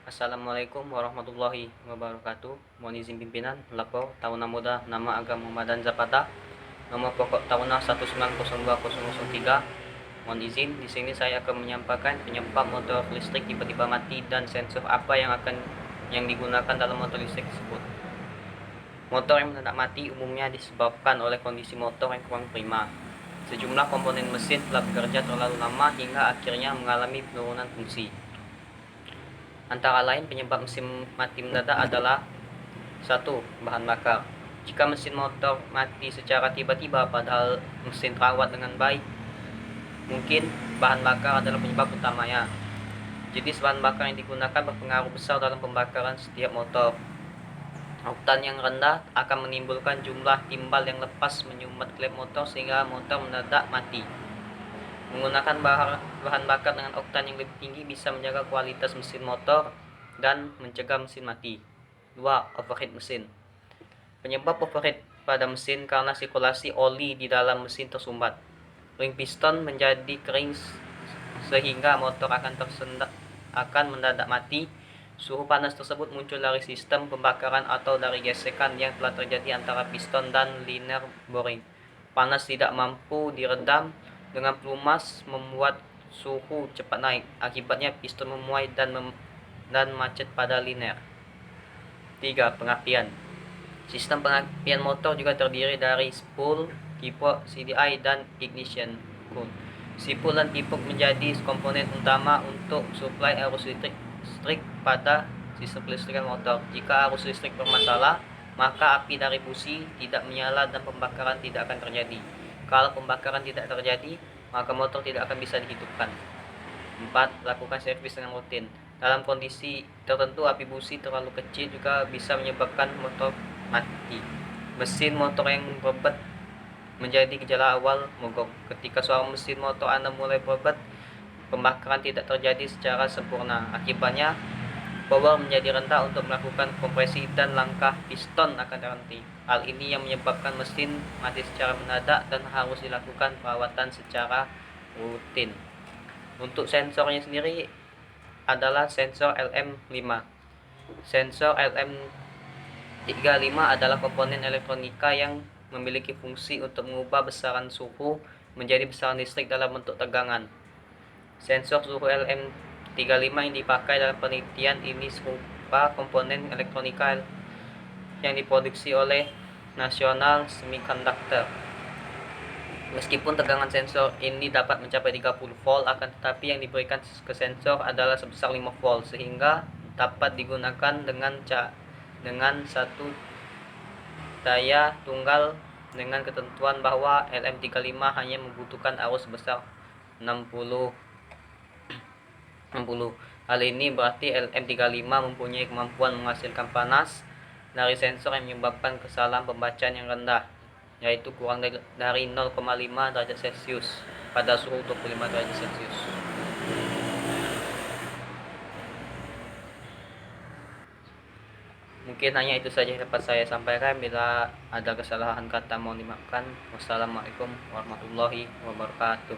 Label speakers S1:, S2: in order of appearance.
S1: Assalamualaikum warahmatullahi wabarakatuh. Mohon izin pimpinan, lapor Taruna Muda, nama agama Muhammadan Zapata, nomor pokok Taruna 1902003. Mohon izin, di sini saya akan menyampaikan penyebab motor listrik tiba-tiba mati dan sensor apa yang digunakan dalam motor listrik tersebut. Motor yang mendadak mati umumnya disebabkan oleh kondisi motor yang kurang prima. Sejumlah komponen mesin telah bekerja terlalu lama hingga akhirnya mengalami penurunan fungsi. Antara lain penyebab mesin mati mendadak adalah 1. Bahan bakar. Jika mesin motor mati secara tiba-tiba padahal mesin terawat dengan baik, mungkin bahan bakar adalah penyebab utamanya. Jenis bahan bakar yang digunakan berpengaruh besar dalam pembakaran setiap motor. Oktan yang rendah akan menimbulkan jumlah timbal yang lepas menyumbat klep motor sehingga motor mendadak mati. Menggunakan bahan bakar dengan oktan yang lebih tinggi bisa menjaga kualitas mesin motor dan mencegah mesin mati. 2. Overheat mesin. Penyebab overheat pada mesin karena sirkulasi oli di dalam mesin tersumbat. Ring piston menjadi kering sehingga motor akan mendadak mati. Suhu panas tersebut muncul dari sistem pembakaran atau dari gesekan yang telah terjadi antara piston dan liner boring. Panas tidak mampu diredam dengan pelumas membuat suhu cepat naik. Akibatnya piston memuai dan macet pada liner. 3. Pengapian. Sistem pengapian motor juga terdiri dari spool, keypot, CDI, dan ignition coil. Spool dan keypot menjadi komponen utama untuk suplai arus listrik pada sistem kelistrikan motor. Jika arus listrik bermasalah, maka api dari busi tidak menyala dan pembakaran tidak akan terjadi. Kalau pembakaran tidak terjadi, maka motor tidak akan bisa dihidupkan. 4. Lakukan servis dengan rutin. Dalam kondisi tertentu, api busi terlalu kecil juga bisa menyebabkan motor mati. Mesin motor yang berbet menjadi gejala awal mogok. Ketika suara mesin motor Anda mulai berbet, pembakaran tidak terjadi secara sempurna. Akibatnya, power menjadi rendah untuk melakukan kompresi dan langkah piston akan terhenti. Hal ini yang menyebabkan mesin mati secara mendadak dan harus dilakukan perawatan secara rutin. Untuk sensornya sendiri adalah sensor LM5. Sensor LM35 adalah komponen elektronika yang memiliki fungsi untuk mengubah besaran suhu menjadi besaran listrik dalam bentuk tegangan. Sensor suhu LM35 yang dipakai dalam penelitian ini serupa komponen elektronika yang diproduksi oleh National Semiconductor. Meskipun tegangan sensor ini dapat mencapai 30 volt, akan tetapi yang diberikan ke sensor adalah sebesar 5 volt sehingga dapat digunakan dengan satu daya tunggal dengan ketentuan bahwa LM35 hanya membutuhkan arus sebesar 60. Hal ini berarti LM35 mempunyai kemampuan menghasilkan panas dari sensor yang menyebabkan kesalahan pembacaan yang rendah, yaitu kurang dari 0,5 derajat Celcius pada suhu 25 derajat Celcius. Mungkin hanya itu saja yang dapat saya sampaikan. Bila ada kesalahan kata mohon dimaafkan. Wassalamualaikum warahmatullahi wabarakatuh.